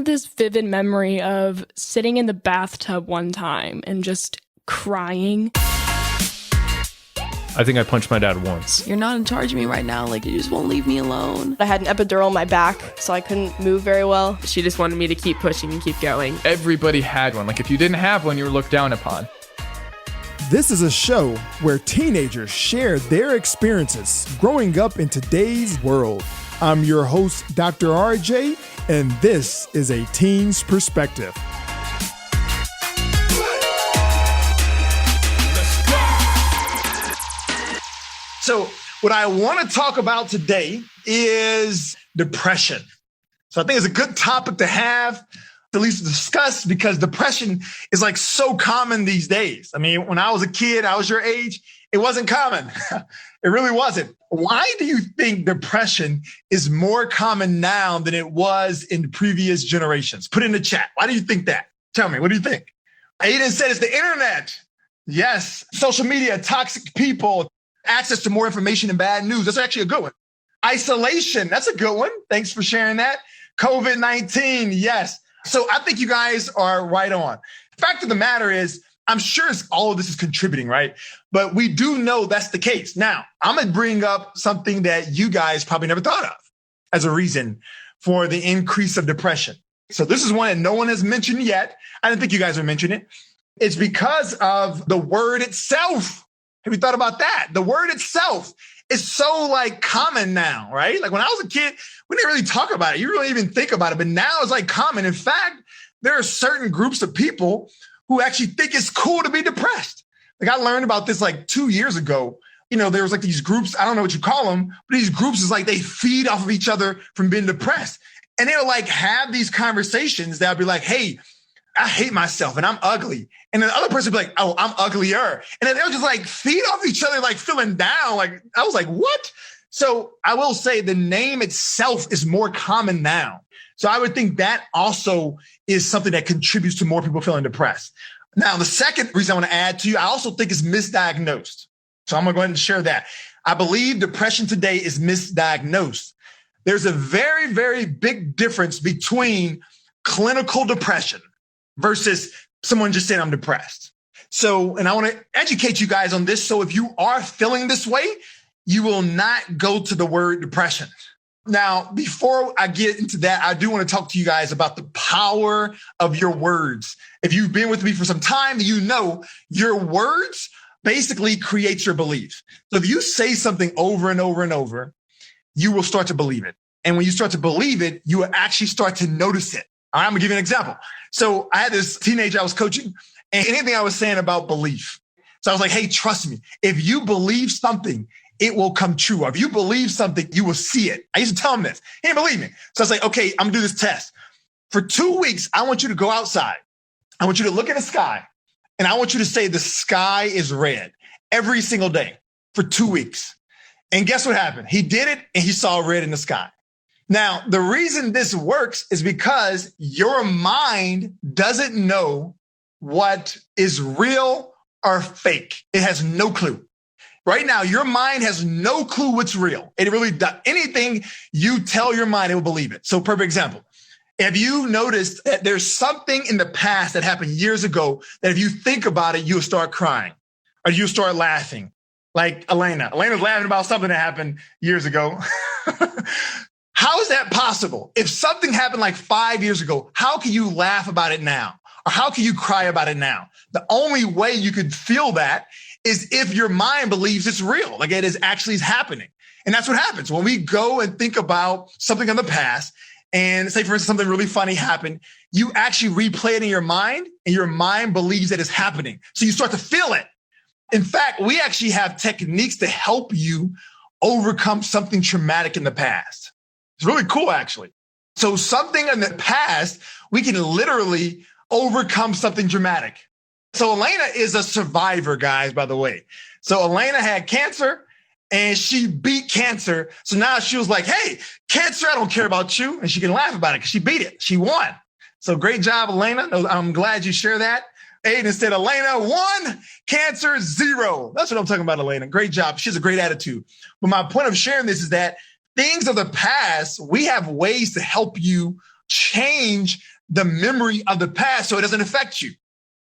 have this vivid memory of sitting in the bathtub one time and just crying. I think I punched my dad once. You're not in charge of me right now. Like, you just won't leave me alone. I had an epidural in my back, so I couldn't move very well. She just wanted me to keep pushing and keep going. Everybody had one. Like, if you didn't have one, you were looked down upon. This is a show where teenagers share their experiences growing up in today's world. I'm your host, Dr. RJ, and this is A Teen's Perspective. So what I want to talk about today is depression. So I think it's a good topic to have, at least discuss, because depression is like so common these days. I mean, when I was a kid, I was your age, it wasn't common. It really wasn't. Why do you think depression is more common now than it was in previous generations? Put it in the chat. Why do you think that? Tell me, what do you think? Aiden said it's the internet. Yes. Social media, toxic people, access to more information and bad news. That's actually a good one. Isolation. That's a good one. Thanks for sharing that. COVID-19. Yes. So I think you guys are right on. Fact of the matter is, I'm sure all of this is contributing, right? But we do know that's the case. Now, I'm going to bring up something that you guys probably never thought of as a reason for the increase of depression. So this is one that no one has mentioned yet. I didn't think you guys would mention it. It's because of the word itself. Have you thought about that? The word itself is so like common now, right? Like when I was a kid, we didn't really talk about it. You really even think about it, but now it's like common. In fact, there are certain groups of people who actually think it's cool to be depressed. Like I learned about this like 2 years ago. You know, there was like these groups, I don't know what you call them, but these groups is like they feed off of each other from being depressed. And they'll like have these conversations that'll be like, hey, I hate myself and I'm ugly. And then the other person will be like, oh, I'm uglier. And then they'll just like feed off each other, like feeling down. Like, I was like, what? So I will say the name itself is more common now. So I would think that also is something that contributes to more people feeling depressed. Now, the second reason I want to add to you, I also think it's misdiagnosed. So I'm going to go ahead and share that. I believe depression today is misdiagnosed. There's a very, very big difference between clinical depression versus someone just saying I'm depressed. So, and I want to educate you guys on this. So if you are feeling this way, you will not go to the word depression. Now, before I get into that, I do want to talk to you guys about the power of your words. If you've been with me for some time, you know your words basically creates your belief. So if you say something over and over and over, you will start to believe it. And when you start to believe it, you will actually start to notice it. All right, I'm gonna give you an example. So I had this teenager I was coaching, and anything I was saying about belief. So I was like, hey, trust me. If you believe something, it will come true. Or if you believe something, you will see it. I used to tell him this. He didn't believe me. So I was like, okay, I'm gonna do this test. For 2 weeks, I want you to go outside. I want you to look at the sky, and I want you to say the sky is red every single day for 2 weeks. And guess what happened? He did it, and he saw red in the sky. Now, the reason this works is because your mind doesn't know what is real or fake. It has no clue. Right now, your mind has no clue what's real. It really does. Anything you tell your mind, it will believe it. So perfect example. Have you noticed that there's something in the past that happened years ago that if you think about it, you'll start crying or you'll start laughing? Like Elena's laughing about something that happened years ago. How is that possible? If something happened like 5 years ago, how can you laugh about it now? Or how can you cry about it now? The only way you could feel that is if your mind believes it's real, like it is actually happening. And that's what happens when we go and think about something in the past and say, for instance, something really funny happened, you actually replay it in your mind and your mind believes that it's happening. So you start to feel it. In fact, we actually have techniques to help you overcome something traumatic in the past. It's really cool, actually. So something in the past, we can literally overcome something dramatic. So Elena is a survivor, guys, by the way. So Elena had cancer and she beat cancer. So now she was like, hey, cancer, I don't care about you. And she can laugh about it because she beat it. She won. So great job, Elena. I'm glad you share that. Aiden said, Elena, 1, cancer, 0. That's what I'm talking about, Elena. Great job. She has a great attitude. But my point of sharing this is that things of the past, we have ways to help you change the memory of the past so it doesn't affect you.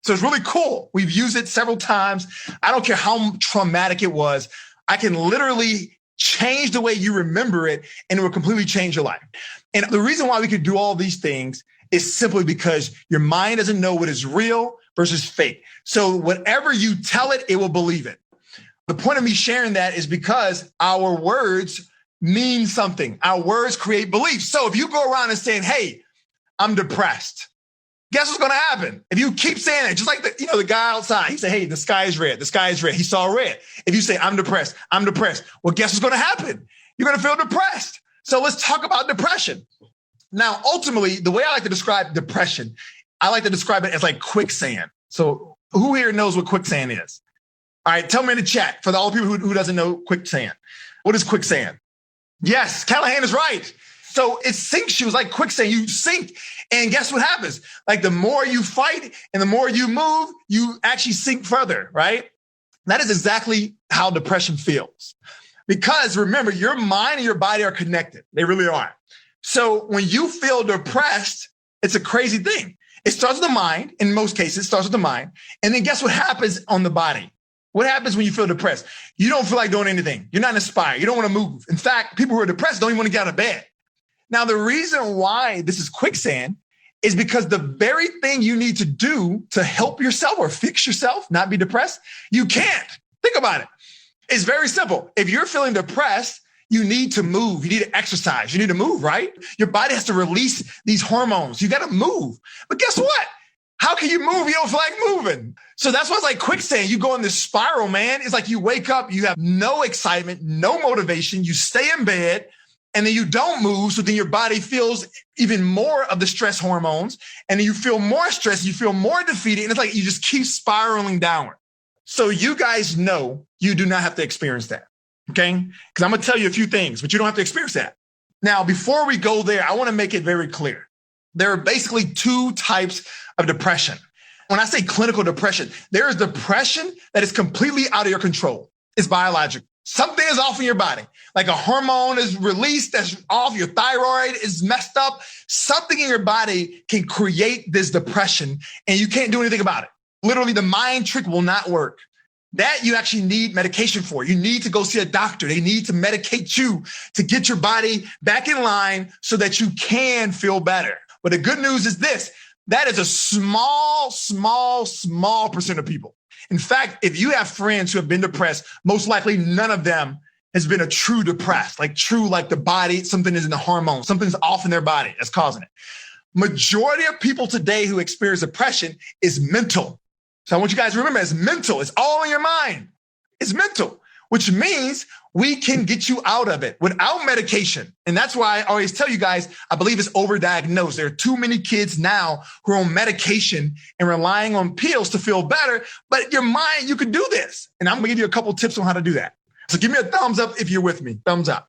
So it's really cool. We've used it several times. I don't care how traumatic it was. I can literally change the way you remember it, and it will completely change your life. And the reason why we could do all these things is simply because your mind doesn't know what is real versus fake. So whatever you tell it, it will believe it. The point of me sharing that is because our words mean something. Our words create beliefs. So if you go around and saying, hey, I'm depressed, guess what's going to happen? If you keep saying it, just like the guy outside, he said, hey, the sky is red. The sky is red. He saw red. If you say, I'm depressed. Well, guess what's going to happen? You're going to feel depressed. So let's talk about depression. Now, ultimately, the way I like to describe depression, I like to describe it as like quicksand. So who here knows what quicksand is? All right, tell me in the chat for all the people who doesn't know quicksand. What is quicksand? Yes, Callahan is right. So it sinks you. It's like quicksand. You sink. And guess what happens? Like the more you fight and the more you move, you actually sink further, right? That is exactly how depression feels. Because remember, your mind and your body are connected. They really are. So when you feel depressed, it's a crazy thing. It starts with the mind. In most cases, it starts with the mind. And then guess what happens on the body? What happens when you feel depressed? You don't feel like doing anything. You're not inspired. You don't want to move. In fact, people who are depressed don't even want to get out of bed. Now, the reason why this is quicksand is because the very thing you need to do to help yourself or fix yourself, not be depressed, you can't. Think about it. It's very simple. If you're feeling depressed, you need to move. You need to exercise. You need to move, right? Your body has to release these hormones. You got to move. But guess what? How can you move? You don't feel like moving. So that's why it's like quicksand. You go in this spiral, man. It's like you wake up, you have no excitement, no motivation. You stay in bed and then you don't move. So then your body feels even more of the stress hormones. And then you feel more stressed. You feel more defeated. And it's like you just keep spiraling downward. So you guys know you do not have to experience that. Okay? Because I'm going to tell you a few things, but you don't have to experience that. Now, before we go there, I want to make it very clear. There are basically two types of depression. When I say clinical depression, there is depression that is completely out of your control. It's biological. Something is off in your body. Like a hormone is released that's off, your thyroid is messed up. Something in your body can create this depression and you can't do anything about it. Literally, the mind trick will not work. That you actually need medication for. You need to go see a doctor. They need to medicate you to get your body back in line so that you can feel better. But the good news is this. That is a small percent of people. In fact, if you have friends who have been depressed, most likely none of them has been a true depressed, like the body, something is in the hormones, something's off in their body that's causing it. Majority of people today who experience depression is mental. So I want you guys to remember it's mental. It's all in your mind. It's mental, which means we can get you out of it without medication. And that's why I always tell you guys, I believe it's overdiagnosed. There are too many kids now who are on medication and relying on pills to feel better. But your mind, you can do this. And I'm going to give you a couple tips on how to do that. So give me a thumbs up if you're with me. Thumbs up.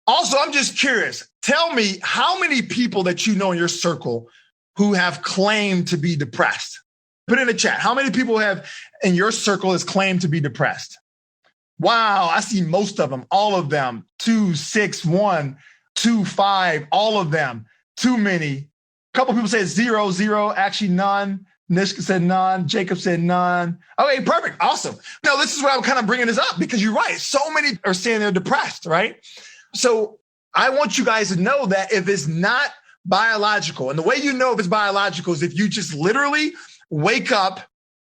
Also, I'm just curious. Tell me how many people that you know in your circle who have claimed to be depressed. Put it in the chat. How many people have in your circle has claimed to be depressed? Wow, I see most of them, all of them. 2, 6, 1, 2, 5, all of them. Too many. A couple people said 0, 0, actually none. Nishka said none. Jacob said none. Okay, perfect. Awesome. No, this is why I'm kind of bringing this up because you're right. So many are saying they're depressed, right? So I want you guys to know that if it's not biological, and the way you know if it's biological is if you just literally wake up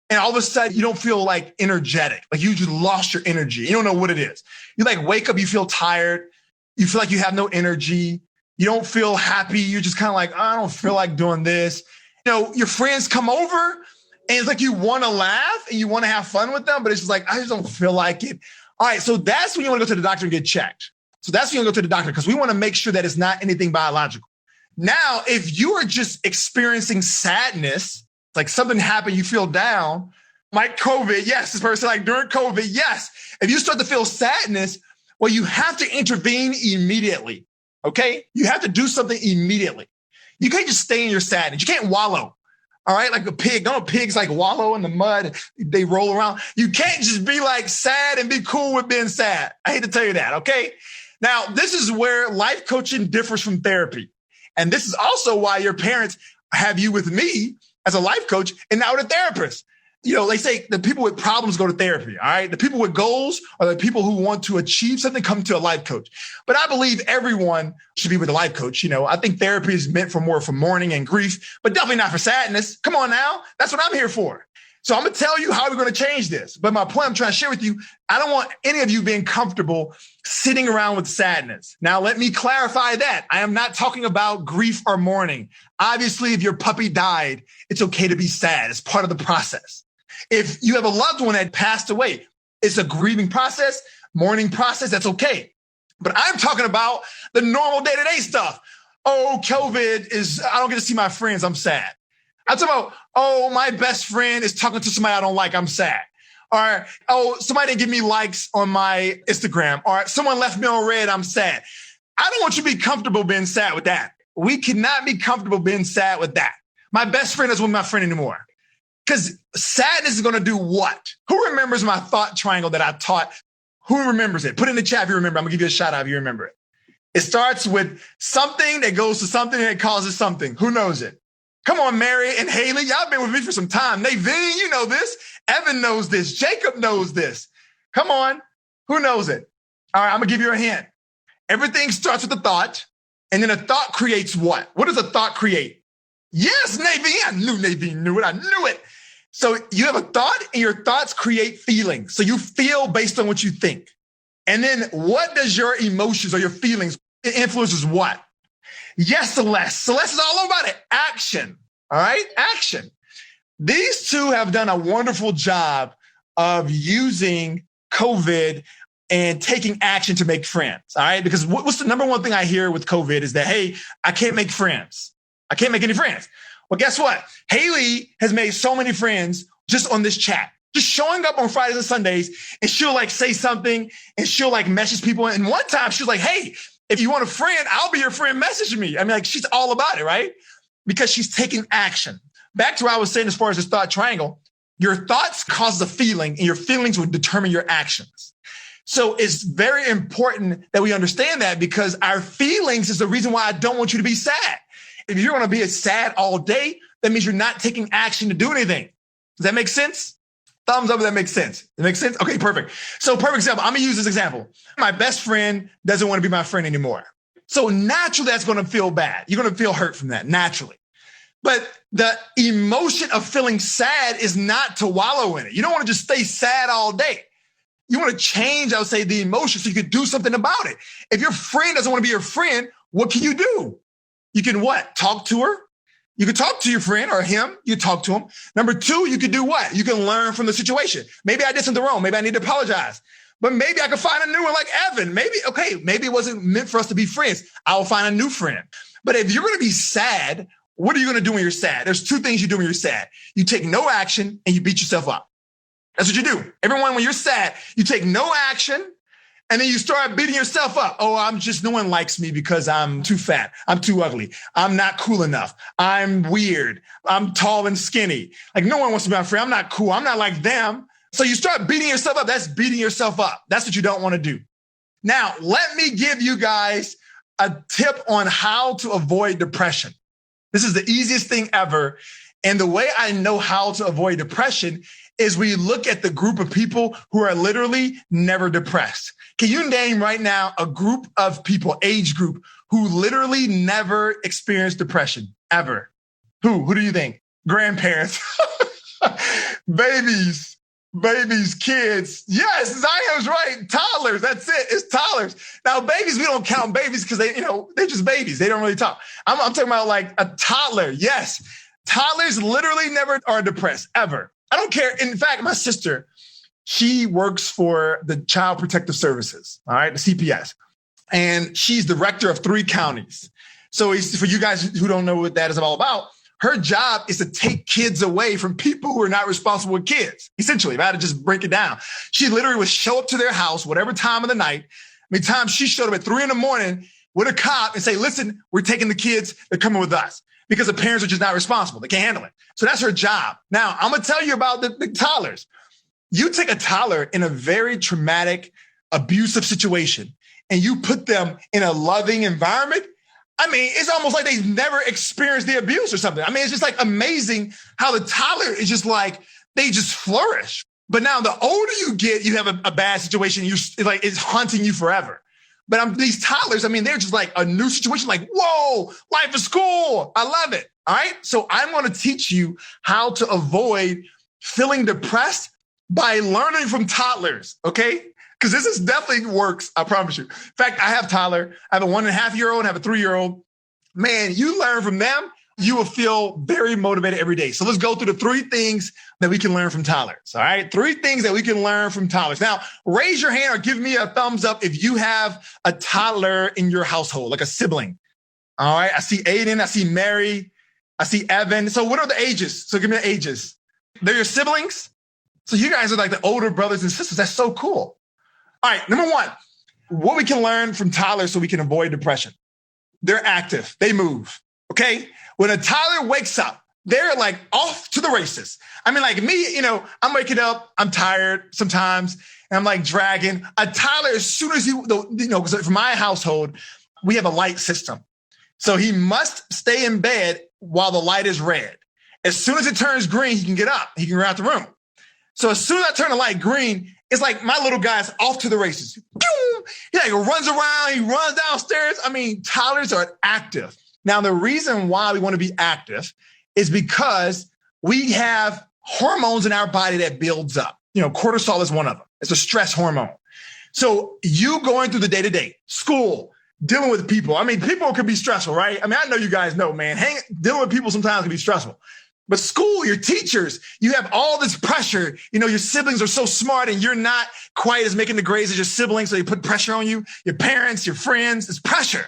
and all of a sudden you don't feel like energetic, like you just lost your energy. You don't know what it is. You like wake up, you feel tired. You feel like you have no energy. You don't feel happy. You're just kind of like, I don't feel like doing this. You know, your friends come over and it's like you want to laugh and you want to have fun with them, but it's just like, I just don't feel like it. All right. So that's when you want to go to the doctor and get checked. So that's when you go to the doctor because we want to make sure that it's not anything biological. Now, if you are just experiencing sadness, like something happened, you feel down, like COVID, yes, this person like during COVID, yes. If you start to feel sadness, well, you have to intervene immediately, okay? You have to do something immediately. You can't just stay in your sadness. You can't wallow, all right? Like a pig. Don't pigs like wallow in the mud. They roll around. You can't just be like sad and be cool with being sad. I hate to tell you that, okay? Now, this is where life coaching differs from therapy. And this is also why your parents have you with me as a life coach and now with a therapist. You know, they say the people with problems go to therapy, all right? The people with goals are the people who want to achieve something come to a life coach. But I believe everyone should be with a life coach. You know, I think therapy is meant for more for mourning and grief, but definitely not for sadness. Come on now. That's what I'm here for. So I'm going to tell you how we're going to change this. But my point I'm trying to share with you, I don't want any of you being comfortable sitting around with sadness. Now, let me clarify that. I am not talking about grief or mourning. Obviously, if your puppy died, it's okay to be sad. It's part of the process. If you have a loved one that passed away, it's a grieving process, mourning process, that's okay. But I'm talking about the normal day-to-day stuff. Oh, COVID I don't get to see my friends, I'm sad. I'm talking about, oh, my best friend is talking to somebody I don't like, I'm sad. Or, oh, somebody didn't give me likes on my Instagram. Or someone left me on red, I'm sad. I don't want you to be comfortable being sad with that. We cannot be comfortable being sad with that. My best friend isn't with my friend anymore. Because sadness is going to do what? Who remembers my thought triangle that I taught? Who remembers it? Put it in the chat if you remember. I'm going to give you a shout out if you remember it. It starts with something that goes to something that causes something. Who knows it? Come on, Mary and Haley. Y'all been with me for some time. Naveen, you know this. Evan knows this. Jacob knows this. Come on. Who knows it? All right, I'm going to give you a hint. Everything starts with a thought, and then a thought creates what? What does a thought create? Yes, Naveen. I knew Naveen knew it. I knew it. So you have a thought, and your thoughts create feelings. So you feel based on what you think. And then what does your emotions or your feelings, it influences what? Yes, Celeste. Celeste is all about it. Action. All right? Action. These two have done a wonderful job of using COVID and taking action to make friends. All right? Because what's the number one thing I hear with COVID is that, hey, I can't make friends. I can't make any friends. Well, guess what? Haley has made so many friends just on this chat, just showing up on Fridays and Sundays, and she'll like say something and she'll like message people. And one time she was like, hey, if you want a friend, I'll be your friend. Message me. I mean, like she's all about it, right? Because she's taking action. Back to what I was saying as far as this thought triangle, your thoughts cause a feeling and your feelings will determine your actions. So it's very important that we understand that because our feelings is the reason why I don't want you to be sad. If you're going to be sad all day, that means you're not taking action to do anything. Does that make sense? Thumbs up if that makes sense. It makes sense? Okay, perfect. So perfect example. I'm going to use this example. My best friend doesn't want to be my friend anymore. So naturally, that's going to feel bad. You're going to feel hurt from that, naturally. But the emotion of feeling sad is not to wallow in it. You don't want to just stay sad all day. You want to change, I would say, the emotion so you can do something about it. If your friend doesn't want to be your friend, what can you do? You can what? Talk to her. You can talk to your friend or him. You talk to him. Number two, you can do what? You can learn from the situation. Maybe I did something wrong. Maybe I need to apologize. But maybe I can find a new one like Evan. Maybe it wasn't meant for us to be friends. I'll find a new friend. But if you're going to be sad, what are you going to do when you're sad? There's two things you do when you're sad. You take no action and you beat yourself up. That's what you do. Everyone, when you're sad, you take no action and then you start beating yourself up. Oh, no one likes me because I'm too fat. I'm too ugly. I'm not cool enough. I'm weird. I'm tall and skinny. Like no one wants to be my friend. I'm not cool. I'm not like them. So you start beating yourself up. That's beating yourself up. That's what you don't want to do. Now, let me give you guys a tip on how to avoid depression. This is the easiest thing ever. And the way I know how to avoid depression is we look at the group of people who are literally never depressed. Can you name right now a group of people, age group, who literally never experienced depression, ever? Who do you think? Grandparents, babies, kids. Yes, Zion's right. Toddlers, that's it. It's toddlers. Now, babies, we don't count babies because they're just babies. They don't really talk. I'm talking about like a toddler. Yes, toddlers literally never are depressed, ever. I don't care. In fact, my sister, she works for the Child Protective Services, all right, the CPS, and she's director of 3 counties. So for you guys who don't know what that is all about, her job is to take kids away from people who are not responsible with kids. Essentially, if I had to just break it down, she literally would show up to their house, whatever time of the night. Many times she showed up at 3 a.m. with a cop and say, listen, we're taking the kids, they're coming with us. Because the parents are just not responsible. They can't handle it. So that's her job. Now, I'm going to tell you about the toddlers. You take a toddler in a very traumatic, abusive situation, and you put them in a loving environment, I mean, it's almost like they've never experienced the abuse or something. I mean, it's just like amazing how the toddler is just like, they just flourish. But now the older you get, you have a bad situation. It's haunting you forever. But these toddlers, I mean, they're just like a new situation, like, whoa, life is cool. I love it. All right. So I'm going to teach you how to avoid feeling depressed by learning from toddlers. Okay. Because this definitely works. I promise you. In fact, I have toddler. I have a 1.5-year-old, I have a 3-year-old. Man, you learn from them, you will feel very motivated every day. So let's go through the 3 things that we can learn from toddlers. All right. 3 things that we can learn from toddlers. Now, raise your hand or give me a thumbs up if you have a toddler in your household, like a sibling. All right. I see Aiden. I see Mary. I see Evan. So what are the ages? So give me the ages. They're your siblings. So you guys are like the older brothers and sisters. That's so cool. All right. Number 1, what we can learn from toddlers so we can avoid depression. They're active. They move. Okay. When a toddler wakes up, they're like off to the races. I mean, like me, I'm waking up, I'm tired sometimes, and I'm like dragging. A toddler, as soon as because for my household, we have a light system. So he must stay in bed while the light is red. As soon as it turns green, he can get up. He can go out the room. So as soon as I turn the light green, it's like my little guy's off to the races. He like runs around, he runs downstairs. I mean, toddlers are active. Now, the reason why we want to be active is because we have hormones in our body that builds up. Cortisol is one of them. It's a stress hormone. So you going through the day-to-day, school, dealing with people. I mean, people can be stressful, right? I mean, I know you guys know, man, dealing with people sometimes can be stressful. But school, your teachers, you have all this pressure. Your siblings are so smart and you're not quite as making the grades as your siblings. So they put pressure on you, your parents, your friends, it's pressure.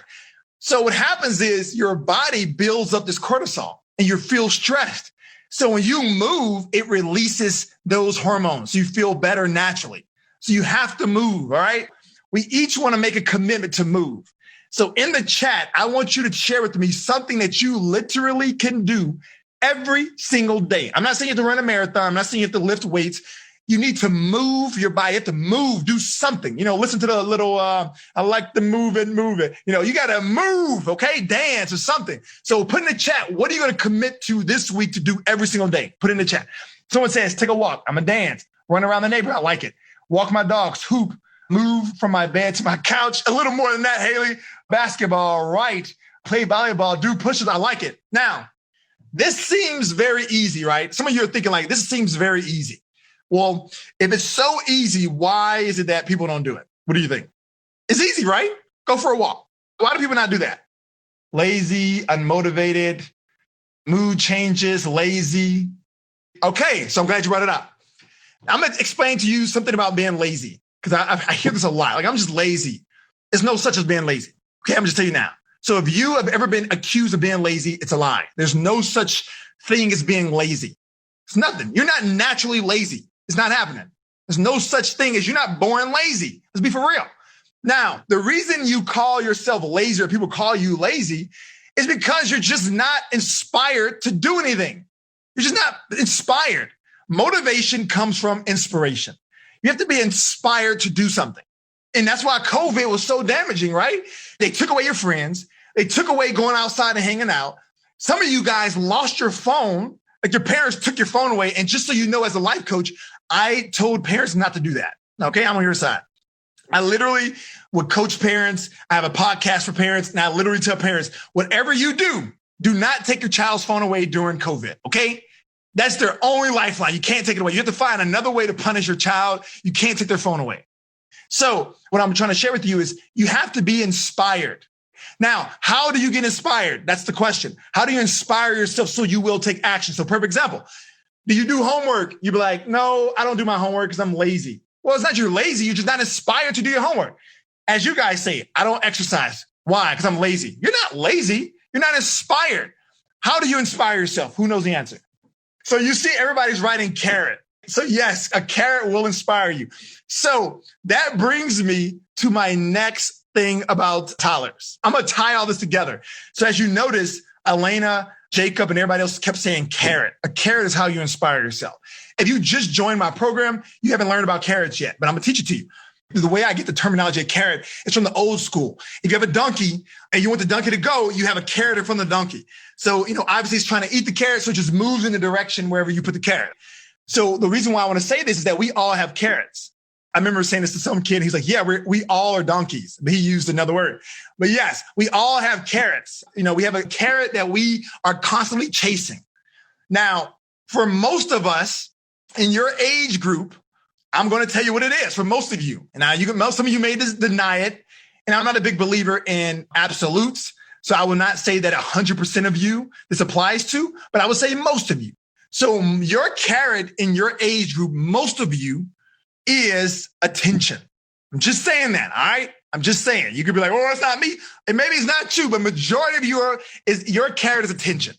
So what happens is your body builds up this cortisol and you feel stressed. So when you move, it releases those hormones. So you feel better naturally. So you have to move. All right. We each want to make a commitment to move. So in the chat, I want you to share with me something that you literally can do every single day. I'm not saying you have to run a marathon. I'm not saying you have to lift weights. You need to move your body. You have to move, do something. Listen to the little, I like to move it. You got to move, okay? Dance or something. So put in the chat, what are you going to commit to this week to do every single day? Put in the chat. Someone says, take a walk. I'm going to dance. Run around the neighborhood. I like it. Walk my dogs. Hoop. Move from my bed to my couch. A little more than that, Haley. Basketball, right. Play volleyball. Do pushes. I like it. Now, this seems very easy, right? Some of you are thinking like, this seems very easy. Well, if it's so easy, why is it that people don't do it? What do you think? It's easy, right? Go for a walk. Why do people not do that? Lazy, unmotivated, mood changes, lazy. Okay, so I'm glad you brought it up. I'm going to explain to you something about being lazy because I hear this a lot. Like, I'm just lazy. There's no such as being lazy. Okay, I'm just telling you now. So if you have ever been accused of being lazy, it's a lie. There's no such thing as being lazy. It's nothing. You're not naturally lazy. It's not happening. There's no such thing as you're not born lazy. Let's be for real. Now, the reason you call yourself lazy or people call you lazy is because you're just not inspired to do anything. You're just not inspired. Motivation comes from inspiration. You have to be inspired to do something. And that's why COVID was so damaging, right? They took away your friends. They took away going outside and hanging out. Some of you guys lost your phone. Like your parents took your phone away. And just so you know, as a life coach, I told parents not to do that. Okay, I'm on your side. I literally would coach parents. I have a podcast for parents. And I literally tell parents, whatever you do, do not take your child's phone away during COVID. Okay? That's their only lifeline. You can't take it away. You have to find another way to punish your child. You can't take their phone away. So what I'm trying to share with you is you have to be inspired. Now, how do you get inspired? That's the question. How do you inspire yourself so you will take action? So perfect example. Do you do homework? You'd be like, no, I don't do my homework because I'm lazy. Well, it's not you're lazy. You're just not inspired to do your homework. As you guys say, I don't exercise. Why? Because I'm lazy. You're not lazy. You're not inspired. How do you inspire yourself? Who knows the answer? So you see everybody's writing carrot. So yes, a carrot will inspire you. So that brings me to my next thing about toddlers. I'm going to tie all this together. So as you notice, Elena, Jacob, and everybody else kept saying carrot. A carrot is how you inspire yourself. If you just joined my program, you haven't learned about carrots yet, but I'm going to teach it to you. The way I get the terminology of carrot is from the old school. If you have a donkey and you want the donkey to go, you have a carrot in front of the donkey. So, obviously it's trying to eat the carrot, so it just moves in the direction wherever you put the carrot. So the reason why I want to say this is that we all have carrots. I remember saying this to some kid. He's like, yeah, we all are donkeys. But he used another word. But yes, we all have carrots. We have a carrot that we are constantly chasing. Now, for most of us in your age group, I'm going to tell you what it is for most of you. And now some of you may deny it. And I'm not a big believer in absolutes. So I will not say that 100% of you this applies to, but I would say most of you. So your carrot in your age group, most of you, is attention. I'm just saying that, all right? I'm just saying. You could be like, oh, it's not me. And maybe it's not you, but majority of your carrot is attention.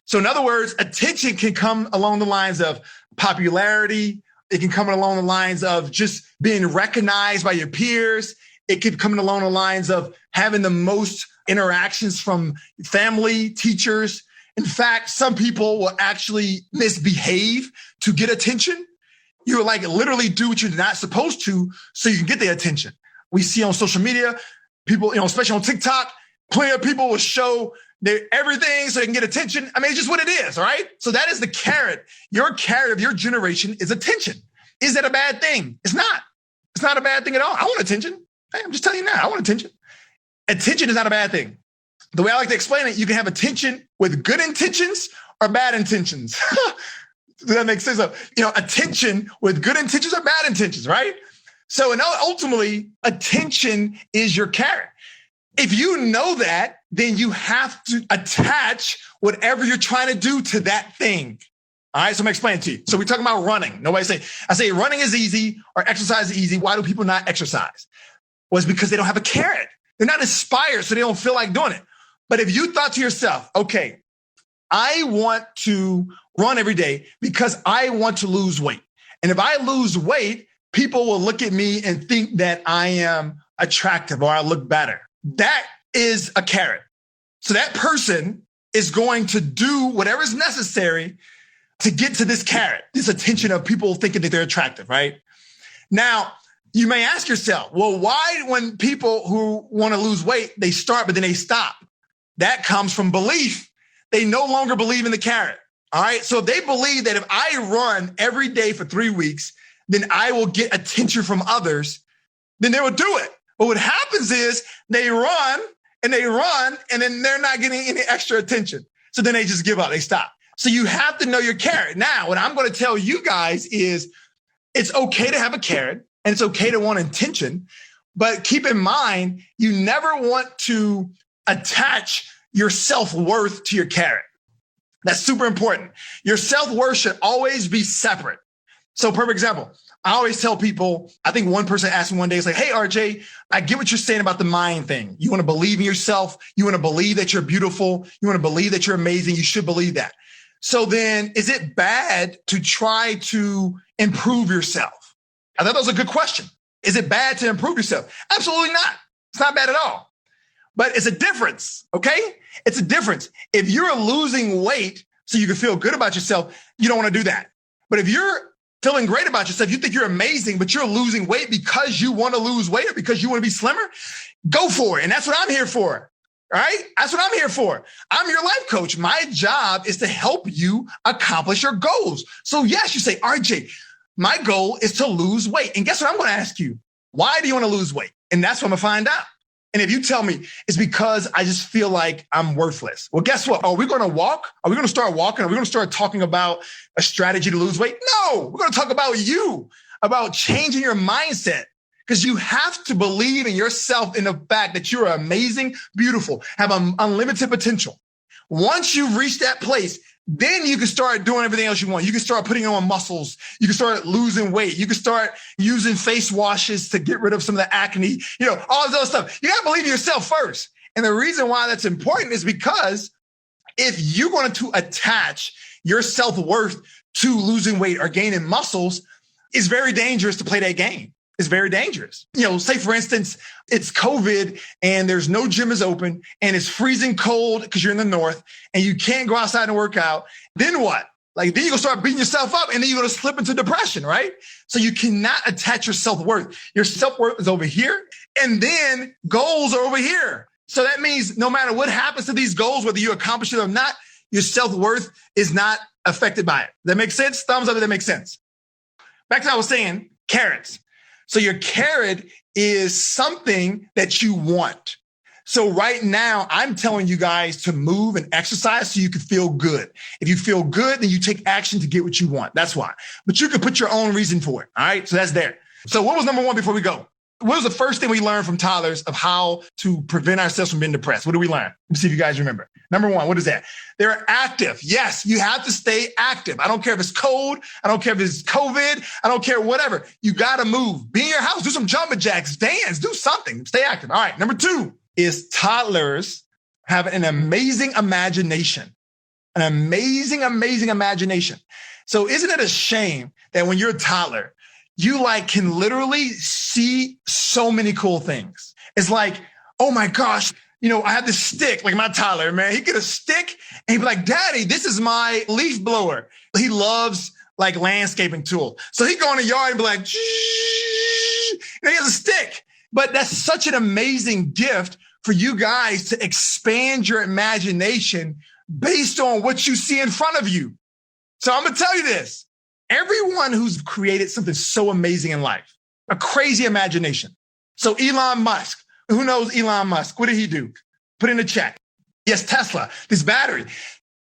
So in other words, attention can come along the lines of popularity. It can come along the lines of just being recognized by your peers. It could come along the lines of having the most interactions from family, teachers. In fact, some people will actually misbehave to get attention. You will literally do what you're not supposed to so you can get their attention. We see on social media, people, especially on TikTok, plenty of people will show their everything so they can get attention. I mean, it's just what it is, all right? So that is the carrot. Your carrot of your generation is attention. Is that a bad thing? It's not. It's not a bad thing at all. I want attention. Hey, I'm just telling you now, I want attention. Attention is not a bad thing. The way I like to explain it, you can have attention with good intentions or bad intentions. Does that make sense? So, attention with good intentions or bad intentions, right? So, ultimately, attention is your carrot. If you know that, then you have to attach whatever you're trying to do to that thing. All right, so I'm explaining to you. So we're talking about running. I say running is easy or exercise is easy. Why do people not exercise? Well, it's because they don't have a carrot. They're not inspired, so they don't feel like doing it. But if you thought to yourself, okay, I want to run every day because I want to lose weight. And if I lose weight, people will look at me and think that I am attractive or I look better. That is a carrot. So that person is going to do whatever is necessary to get to this carrot, this attention of people thinking that they're attractive, right? Now, you may ask yourself, well, why when people who want to lose weight, they start, but then they stop? That comes from belief. They no longer believe in the carrot. All right. So if they believe that if I run every day for 3 weeks, then I will get attention from others, then they will do it. But what happens is they run, and then they're not getting any extra attention. So then they just give up. They stop. So you have to know your carrot. Now, what I'm going to tell you guys is it's okay to have a carrot and it's okay to want attention, but keep in mind, you never want to attach your self-worth to your carrot. That's super important. Your self-worth should always be separate. So perfect example, I always tell people, I think one person asked me one day, it's like, hey, RJ, I get what you're saying about the mind thing. You want to believe in yourself. You want to believe that you're beautiful. You want to believe that you're amazing. You should believe that. So then is it bad to try to improve yourself? I thought that was a good question. Is it bad to improve yourself? Absolutely not. It's not bad at all. But it's a difference, okay? It's a difference. If you're losing weight so you can feel good about yourself, you don't want to do that. But if you're feeling great about yourself, you think you're amazing, but you're losing weight because you want to lose weight or because you want to be slimmer, go for it. And that's what I'm here for, all right? That's what I'm here for. I'm your life coach. My job is to help you accomplish your goals. So yes, you say, RJ, my goal is to lose weight. And guess what I'm going to ask you? Why do you want to lose weight? And that's what I'm going to find out. And if you tell me it's because I just feel like I'm worthless. Well, guess what? Are we going to walk? Are we going to start walking? Are we going to start talking about a strategy to lose weight? No, we're going to talk about you, about changing your mindset, because you have to believe in yourself, in the fact that you're amazing, beautiful, have unlimited potential. Once you reach that place, then you can start doing everything else you want. You can start putting on muscles. You can start losing weight. You can start using face washes to get rid of some of the acne, all this other stuff. You got to believe in yourself first. And the reason why that's important is because if you're going to attach your self-worth to losing weight or gaining muscles, it's very dangerous to play that game. It's very dangerous. Say for instance, it's COVID and there's no gym is open and it's freezing cold because you're in the north and you can't go outside and work out. Then what? Like then you're gonna start beating yourself up and then you're gonna slip into depression, right? So you cannot attach your self-worth. Your self-worth is over here and then goals are over here. So that means no matter what happens to these goals, whether you accomplish it or not, your self-worth is not affected by it. That makes sense? Thumbs up if that makes sense. Back to what I was saying, carrots. So your carrot is something that you want. So right now, I'm telling you guys to move and exercise so you can feel good. If you feel good, then you take action to get what you want. That's why. But you can put your own reason for it. All right. So that's there. So what was number one before we go? What was the first thing we learned from toddlers of how to prevent ourselves from being depressed? What did we learn? Let me see if you guys remember. Number one, what is that? They're active. Yes, you have to stay active. I don't care if it's cold. I don't care if it's COVID. I don't care whatever. You got to move. Be in your house. Do some jumping jacks. Dance. Do something. Stay active. All right. Number two is toddlers have an amazing imagination. An amazing, amazing imagination. So isn't it a shame that when you're a toddler, you can literally see so many cool things. It's like, oh my gosh, I have this stick, like my toddler, man. He get a stick and he'd be like, Daddy, this is my leaf blower. He loves landscaping tools. So he'd go in the yard and be like, he has a stick. But that's such an amazing gift for you guys to expand your imagination based on what you see in front of you. So I'm going to tell you this. Everyone who's created something so amazing in life, a crazy imagination. So Elon Musk, who knows Elon Musk? What did he do? Put in the chat. Yes, Tesla, this battery.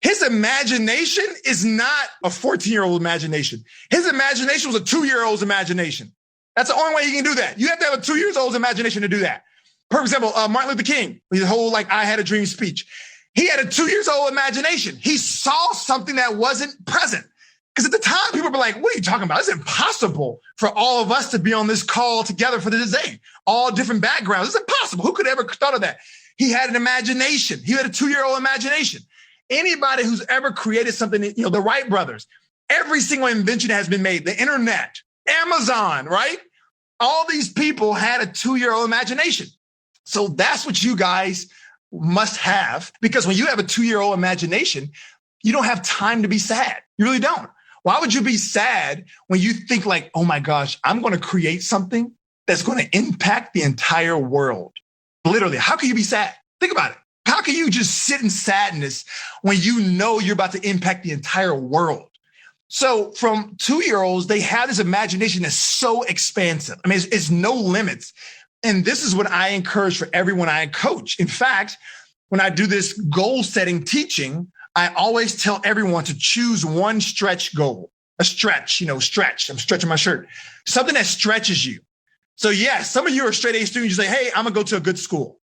His imagination is not a 14-year-old imagination. His imagination was a 2-year-old's imagination. That's the only way you can do that. You have to have a 2-year-old's imagination to do that. For example, Martin Luther King, his whole I had a dream speech. He had a 2-year-old imagination. He saw something that wasn't present. Because at the time, people were like, what are you talking about? It's impossible for all of us to be on this call together for this day. All different backgrounds. It's impossible. Who could have ever thought of that? He had an imagination. He had a 2-year-old imagination. Anybody who's ever created something, the Wright brothers, every single invention has been made. The internet, Amazon, right? All these people had a 2-year-old imagination. So that's what you guys must have. Because when you have a 2-year-old imagination, you don't have time to be sad. You really don't. Why would you be sad when you think oh my gosh, I'm going to create something that's going to impact the entire world? Literally, how can you be sad? Think about it. How can you just sit in sadness when you know you're about to impact the entire world? So from 2-year-olds, they have this imagination that's so expansive. I mean, it's no limits. And this is what I encourage for everyone I coach. In fact, when I do this goal setting teaching, I always tell everyone to choose one stretch goal, a stretch, stretch. I'm stretching my shirt, something that stretches you. So yes, some of you are straight A students. You say, hey, I'm going to go to a good school.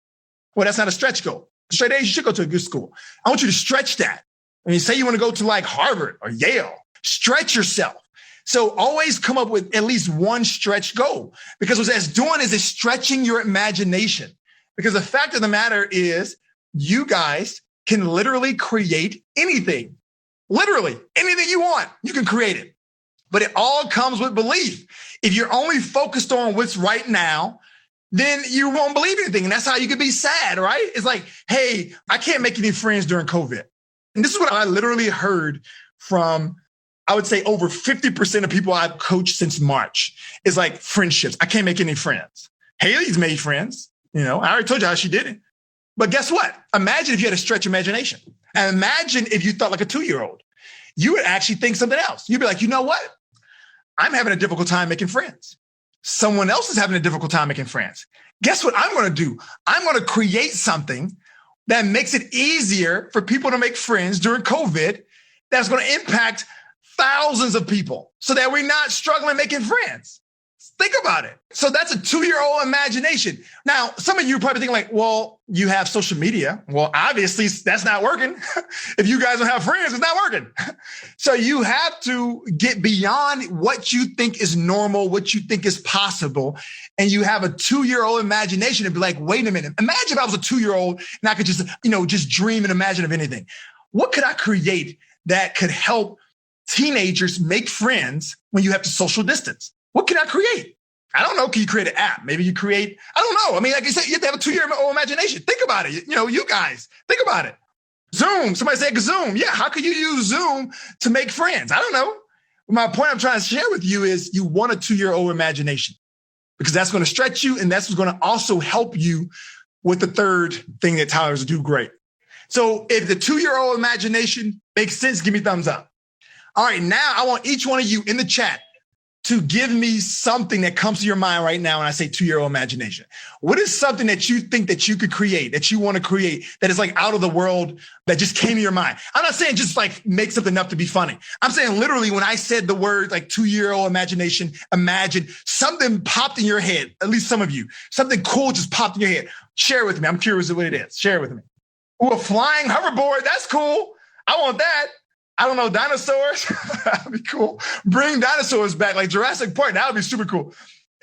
Well, that's not a stretch goal. Straight A's, you should go to a good school. I want you to stretch that. I mean, say you want to go to Harvard or Yale, stretch yourself. So always come up with at least one stretch goal, because what that's doing is it's stretching your imagination. Because the fact of the matter is you guys can literally create anything. Literally anything you want, you can create it. But it all comes with belief. If you're only focused on what's right now, then you won't believe anything. And that's how you can be sad, right? It's like, hey, I can't make any friends during COVID. And this is what I literally heard from, I would say, over 50% of people I've coached since March. It's like friendships. I can't make any friends. Haley's made friends. I already told you how she did it. But guess what? Imagine if you had a stretch imagination. And imagine if you thought like a 2-year-old. You would actually think something else. You'd be like, you know what? I'm having a difficult time making friends. Someone else is having a difficult time making friends. Guess what I'm going to do? I'm going to create something that makes it easier for people to make friends during COVID that's going to impact thousands of people so that we're not struggling making friends. Think about it. So that's a 2-year-old imagination. Now, some of you are probably thinking well, you have social media. Well, obviously that's not working. If you guys don't have friends, it's not working. So you have to get beyond what you think is normal, what you think is possible. And you have a 2-year-old imagination and be like, wait a minute. Imagine if I was a 2-year-old and I could just dream and imagine of anything. What could I create that could help teenagers make friends when you have to social distance? What can I create? I don't know. Can you create an app? Maybe you create, I don't know. I mean, like I said, you have to have a 2-year-old imagination. Think about it. You guys, think about it. Zoom. Somebody said Zoom. Yeah, how could you use Zoom to make friends? I don't know. My point I'm trying to share with you is you want a 2-year-old imagination because that's going to stretch you and that's what's going to also help you with the third thing that Tyler's do great. So if the 2-year-old imagination makes sense, give me a thumbs up. All right, now I want each one of you in the chat to give me something that comes to your mind right now when I say 2-year-old imagination. What is something that you think that you could create, that you want to create, that is like out of the world, that just came to your mind? I'm not saying just like make something up to be funny. I'm saying literally when I said the word like 2-year-old imagination, imagine something popped in your head, at least some of you. Something cool just popped in your head. Share with me. I'm curious what it is. Share with me. Ooh, a flying hoverboard. That's cool. I want that. I don't know, dinosaurs. That'd be cool. Bring dinosaurs back, like Jurassic Park. That would be super cool.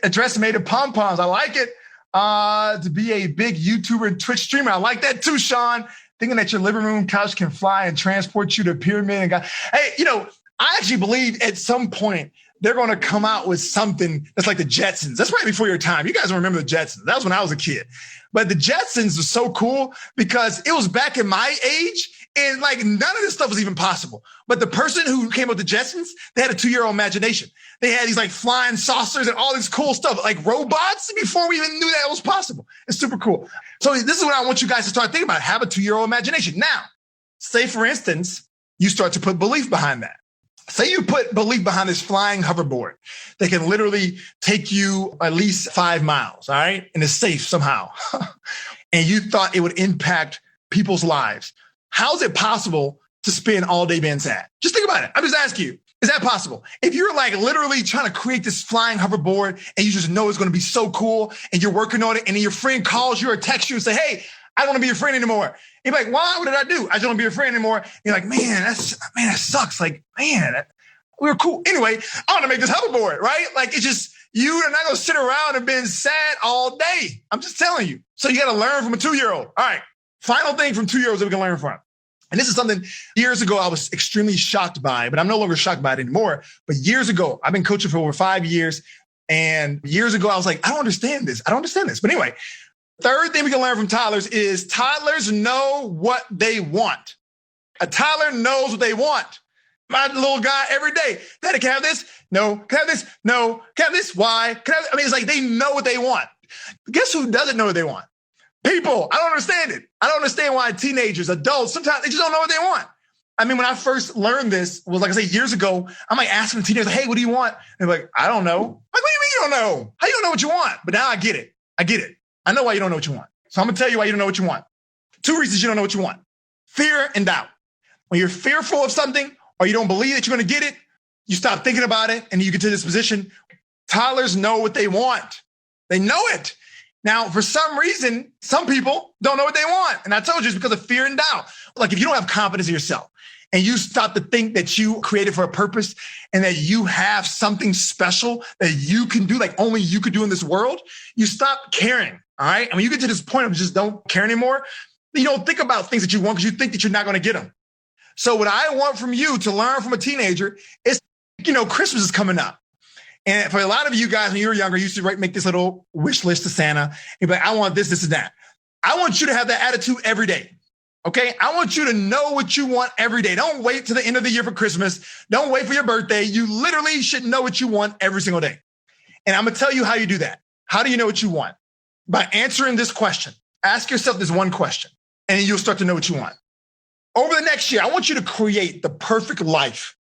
A dress made of pom-poms. I like it. To be a big YouTuber and Twitch streamer. I like that too, Sean. Thinking that your living room couch can fly and transport you to a pyramid. And hey, I actually believe at some point they're going to come out with something that's like the Jetsons. That's right before your time. You guys don't remember the Jetsons. That was when I was a kid. But the Jetsons was so cool because it was back in my age. And like none of this stuff was even possible. But the person who came up with the Jetsons, they had a 2-year-old imagination. They had these like flying saucers and all this cool stuff, like robots before we even knew that was possible. It's super cool. So this is what I want you guys to start thinking about. Have a 2-year-old imagination. Now, say for instance, you start to put belief behind that. Say you put belief behind this flying hoverboard that can literally take you at least 5 miles, all right? And it's safe somehow. And you thought it would impact people's lives. How is it possible to spend all day being sad? Just think about it. I'm just asking you, is that possible? If you're like literally trying to create this flying hoverboard and you just know it's going to be so cool and you're working on it and then your friend calls you or texts you and say, hey, I don't want to be your friend anymore. And you're like, why? What did I do? I just don't want to be your friend anymore. And you're like, man, that sucks. Like, man, we were cool. Anyway, I want to make this hoverboard, right? Like it's just, you are not going to sit around and being sad all day. I'm just telling you. So you got to learn from a 2-year-old. All right. Final thing from 2-year-olds that we can learn from. And this is something years ago I was extremely shocked by, but I'm no longer shocked by it anymore. But years ago, I've been coaching for over 5 years. And years ago, I was like, I don't understand this. But anyway, third thing we can learn from toddlers is toddlers know what they want. A toddler knows what they want. My little guy every day, Daddy, can I have this? No. Can I have this? No. Can I have this? Why? It's like they know what they want. Guess who doesn't know what they want? People. I don't understand it. I don't understand why teenagers, adults, sometimes they just don't know what they want. I mean, when I first learned this was like I say years ago, I'm like asking teenagers, hey, what do you want? And they're like, I don't know. I'm like, what do you mean you don't know? How you don't know what you want? But now I get it. I know why you don't know what you want. So I'm going to tell you why you don't know what you want. 2 reasons you don't know what you want. Fear and doubt. When you're fearful of something or you don't believe that you're going to get it, you stop thinking about it and you get to this position. Toddlers know what they want. They know it. Now, for some reason, some people don't know what they want. And I told you it's because of fear and doubt. Like if you don't have confidence in yourself and you stop to think that you created for a purpose and that you have something special that you can do, like only you could do in this world, you stop caring. All right. And when you get to this point of just don't care anymore, you don't think about things that you want because you think that you're not going to get them. So what I want from you to learn from a teenager is, Christmas is coming up. And for a lot of you guys, when you were younger, you used to make this little wish list to Santa. You'd be like, I want this, this, and that. I want you to have that attitude every day. Okay? I want you to know what you want every day. Don't wait till the end of the year for Christmas. Don't wait for your birthday. You literally should know what you want every single day. And I'm going to tell you how you do that. How do you know what you want? By answering this question. Ask yourself this one question, and then you'll start to know what you want. Over the next year, I want you to create the perfect life.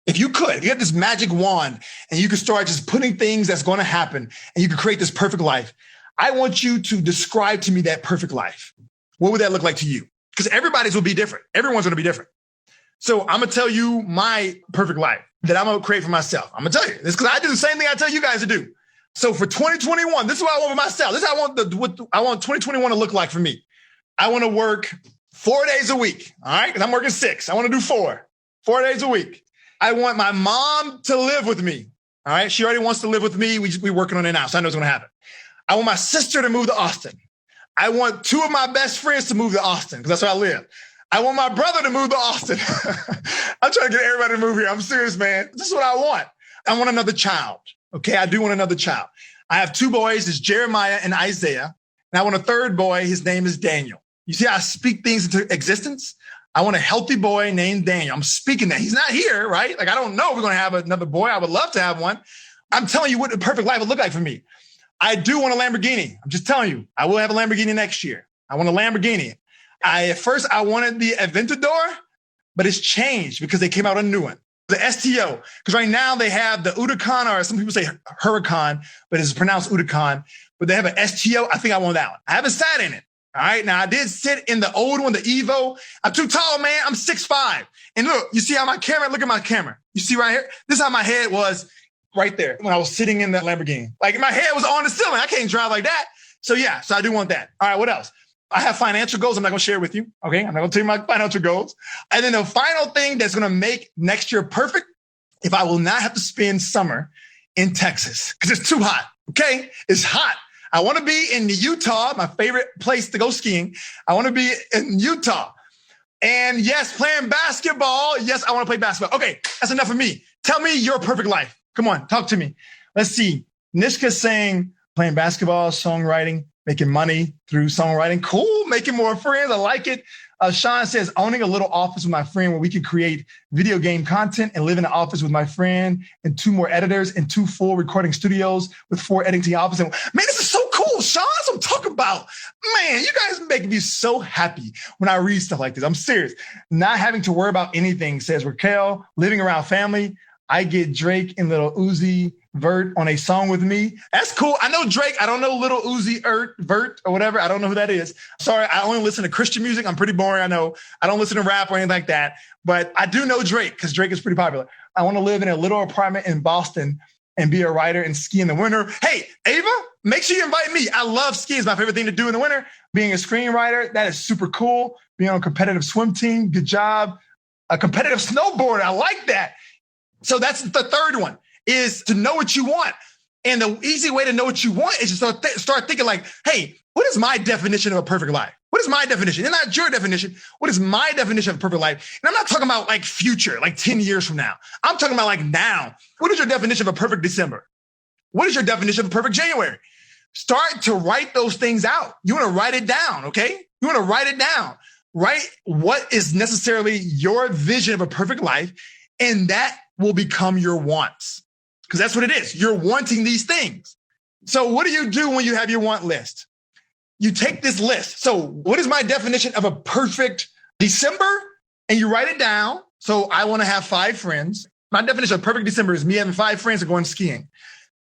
If you had this magic wand and you could start just putting things that's going to happen and you could create this perfect life, I want you to describe to me that perfect life. What would that look like to you? Because everybody's will be different. Everyone's going to be different. So I'm going to tell you my perfect life that I'm going to create for myself. I'm going to tell you this because I do the same thing I tell you guys to do. So for 2021, this is what I want for myself. This is how I want 2021 to look like for me. I want to work 4 days a week. All right. Because I'm working 6. I want to do 4 days a week. I want my mom to live with me. All right. She already wants to live with me. We're working on it now. So I know it's going to happen. I want my sister to move to Austin. I want 2 of my best friends to move to Austin because that's where I live. I want my brother to move to Austin. I'm trying to get everybody to move here. I'm serious, man. This is what I want. I want another child. Okay. I do want another child. I have 2 boys. It's Jeremiah and Isaiah. And I want a 3rd boy. His name is Daniel. You see how I speak things into existence? I want a healthy boy named Daniel. I'm speaking that. He's not here, right? Like, I don't know if we're going to have another boy. I would love to have one. I'm telling you what the perfect life would look like for me. I do want a Lamborghini. I'm just telling you, I will have a Lamborghini next year. I want a Lamborghini. At first, I wanted the Aventador, but it's changed because they came out a new one. The STO, because right now they have the Uticon, or some people say Huracan, but it's pronounced Uticon. But they have an STO. I think I want that one. I haven't sat in it. All right. Now, I did sit in the old one, the Evo. I'm too tall, man. I'm 6'5". And look, you see how my camera, look at my camera. You see right here? This is how my head was right there when I was sitting in the Lamborghini. Like, my head was on the ceiling. I can't drive like that. So yeah, so I do want that. All right, what else? I have financial goals I'm not going to share with you. Okay, I'm not going to tell you my financial goals. And then the final thing that's going to make next year perfect, if I will not have to spend summer in Texas, because it's too hot. Okay, it's hot. I want to be in Utah, my favorite place to go skiing. I want to be in Utah. And yes, playing basketball. Yes, I want to play basketball. Okay, that's enough of me. Tell me your perfect life. Come on, talk to me. Let's see. Nishka's saying playing basketball, songwriting, making money through songwriting. Cool, making more friends. I like it. Sean says owning a little office with my friend where we can create video game content and live in an office with my friend and 2 more editors and 2 full recording studios with 4 editing offices. Man, this is so cool, Sean. That's what I'm talking about. Man, you guys make me so happy when I read stuff like this. I'm serious. Not having to worry about anything, says Raquel, living around family. I get Drake and Lil Uzi Vert on a song with me. That's cool. I know Drake. I don't know Lil Uzi Vert or whatever. I don't know who that is. Sorry, I only listen to Christian music. I'm pretty boring. I know. I don't listen to rap or anything like that. But I do know Drake because Drake is pretty popular. I want to live in a little apartment in Boston and be a writer and ski in the winter. Hey, Ava, make sure you invite me. I love skiing. It's my favorite thing to do in the winter. Being a screenwriter, that is super cool. Being on a competitive swim team, good job. A competitive snowboarder, I like that. So that's the third one, is to know what you want. And the easy way to know what you want is to start thinking like, hey, what is my definition of a perfect life? What is my definition? And not your definition. What is my definition of a perfect life? And I'm not talking about like future, like 10 years from now. I'm talking about like now. What is your definition of a perfect December? What is your definition of a perfect January? Start to write those things out. You want to write it down, okay? You want to write it down. Write what is necessarily your vision of a perfect life, and that will become your wants, because that's what it is. You're wanting these things. So what do you do when you have your want list? You take this list. So what is my definition of a perfect December? And you write it down. So I want to have 5 friends. My definition of perfect December is me having 5 friends and going skiing.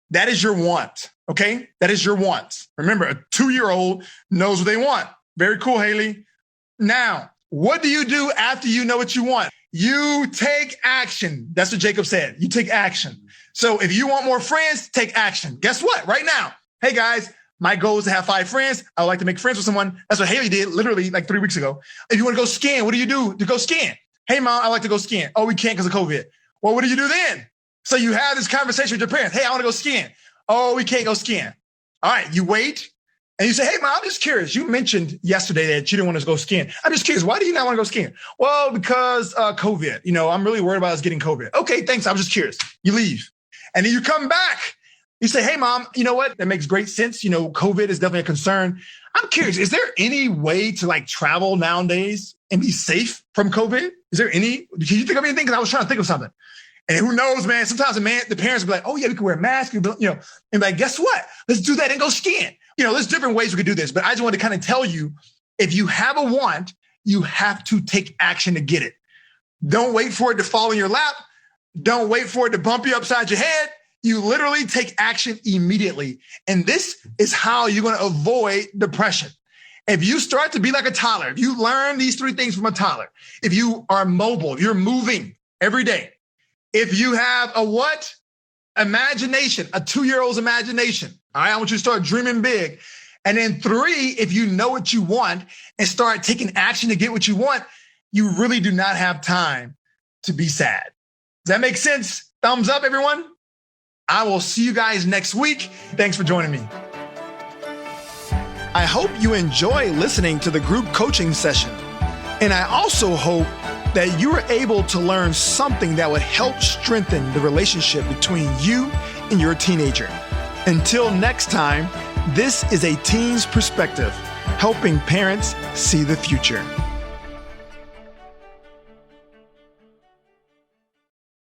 That is your want, okay? That is your want. Remember, a 2-year-old knows what they want. Very cool, Haley. Now, what do you do after you know what you want? You take action. That's what Jacob said. You take action. So if you want more friends, take action. Guess what? Right now, hey guys, my goal is to have 5 friends. I would like to make friends with someone. That's what Haley did literally like 3 weeks ago. If you want to go skiing, what do you do to go skiing? Hey mom, I like to go skiing. Oh, we can't because of COVID. Well, what do you do then? So you have this conversation with your parents. Hey, I want to go skiing. Oh, we can't go skiing. All right, you wait. And you say, hey, mom, I'm just curious. You mentioned yesterday that you didn't want to go skiing. I'm just curious. Why do you not want to go skiing? Well, because COVID. You know, I'm really worried about us getting COVID. Okay, thanks. I was just curious. You leave. And then you come back. You say, hey, mom, you know what? That makes great sense. You know, COVID is definitely a concern. I'm curious. Is there any way to like travel nowadays and be safe from COVID? Is there any? Can you think of anything? Because I was trying to think of something. And who knows, man? Sometimes the parents will be like, oh, yeah, we can wear masks. You know, and like, guess what? Let's do that and go skiing. You know, there's different ways we could do this, but I just want to kind of tell you, if you have a want, you have to take action to get it. Don't wait for it to fall in your lap. Don't wait for it to bump you upside your head. You literally take action immediately. And this is how you're going to avoid depression. If you start to be like a toddler, if you learn these 3 things from a toddler, if you are mobile, if you're moving every day, if you have a what? Imagination, a 2-year-old's imagination. All right, I want you to start dreaming big. And then 3, if you know what you want and start taking action to get what you want, you really do not have time to be sad. Does that make sense? Thumbs up, everyone. I will see you guys next week. Thanks for joining me. I hope you enjoy listening to the group coaching session. And I also hope that you are able to learn something that would help strengthen the relationship between you and your teenager. Until next time, this is a teen's perspective, helping parents see the future.